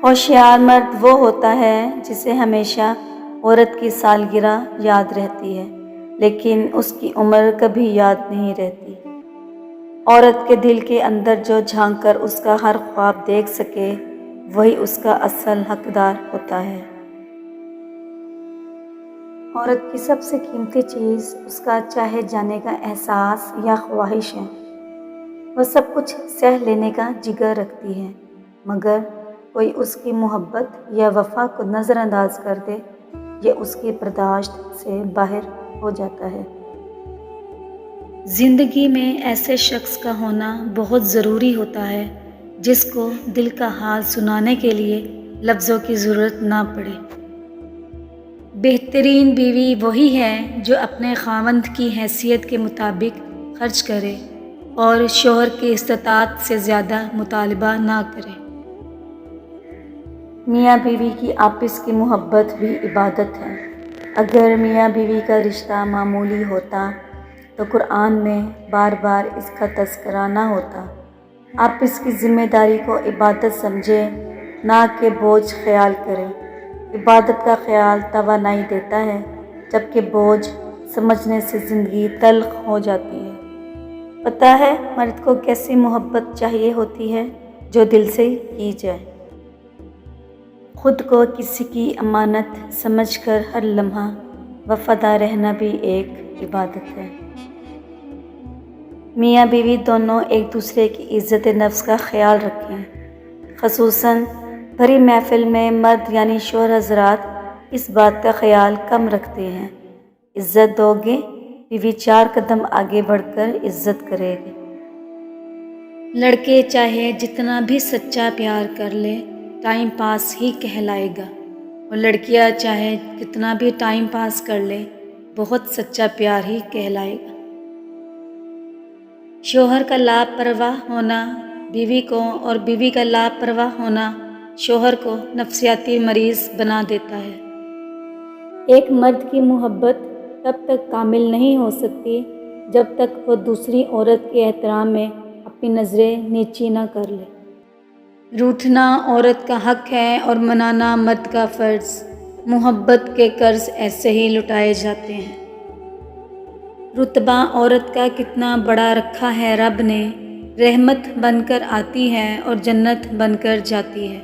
ہوشیار مرد وہ ہوتا ہے جسے ہمیشہ عورت کی سالگرہ یاد رہتی ہے، لیکن اس کی عمر کبھی یاد نہیں رہتی۔ عورت کے دل کے اندر جو جھانک کر اس کا ہر خواب دیکھ سکے، وہی اس کا اصل حقدار ہوتا ہے۔ عورت کی سب سے قیمتی چیز اس کا چاہے جانے کا احساس یا خواہش ہے۔ وہ سب کچھ سہ لینے کا جگر رکھتی ہے، مگر کوئی اس کی محبت یا وفا کو نظر انداز کر دے، یہ اس کی برداشت سے باہر ہو جاتا ہے۔ زندگی میں ایسے شخص کا ہونا بہت ضروری ہوتا ہے جس کو دل کا حال سنانے کے لیے لفظوں کی ضرورت نہ پڑے۔ بہترین بیوی وہی ہے جو اپنے خاوند کی حیثیت کے مطابق خرچ کرے اور شوہر کی استطاعت سے زیادہ مطالبہ نہ کرے۔ میاں بیوی کی آپس کی محبت بھی عبادت ہے۔ اگر میاں بیوی کا رشتہ معمولی ہوتا تو قرآن میں بار بار اس کا تذکرہ نہ ہوتا۔ آپس کی ذمہ داری کو عبادت سمجھے، نہ کہ بوجھ خیال کرے۔ عبادت کا خیال توانائی دیتا ہے، جبکہ بوجھ سمجھنے سے زندگی تلخ ہو جاتی ہے۔ پتہ ہے مرد کو کیسی محبت چاہیے ہوتی ہے؟ جو دل سے کی جائے۔ خود کو کسی کی امانت سمجھ کر ہر لمحہ وفادار رہنا بھی ایک عبادت ہے۔ میاں بیوی دونوں ایک دوسرے کی عزت نفس کا خیال رکھیں۔ خصوصاً بھری محفل میں مرد یعنی شوہر حضرات اس بات کا خیال کم رکھتے ہیں۔ عزت دو گے، بیوی 4 قدم آگے بڑھ کر عزت کرے گی۔ لڑکے چاہے جتنا بھی سچا پیار کر لے، ٹائم پاس ہی کہلائے گا، اور لڑکیاں چاہے کتنا بھی ٹائم پاس کر لے، بہت سچا پیار ہی کہلائے گا۔ شوہر کا لاپرواہ ہونا بیوی کو اور بیوی کا لاپرواہ ہونا شوہر کو نفسیاتی مریض بنا دیتا ہے۔ ایک مرد کی محبت تب تک کامل نہیں ہو سکتی جب تک وہ دوسری عورت کے احترام میں اپنی نظریں نیچی نہ کر لے۔ روٹھنا عورت کا حق ہے اور منانا مرد کا فرض۔ محبت کے قرض ایسے ہی لٹائے جاتے ہیں۔ رتبہ عورت کا کتنا بڑا رکھا ہے رب نے، رحمت بن کر آتی ہے اور جنت بن کر جاتی ہے۔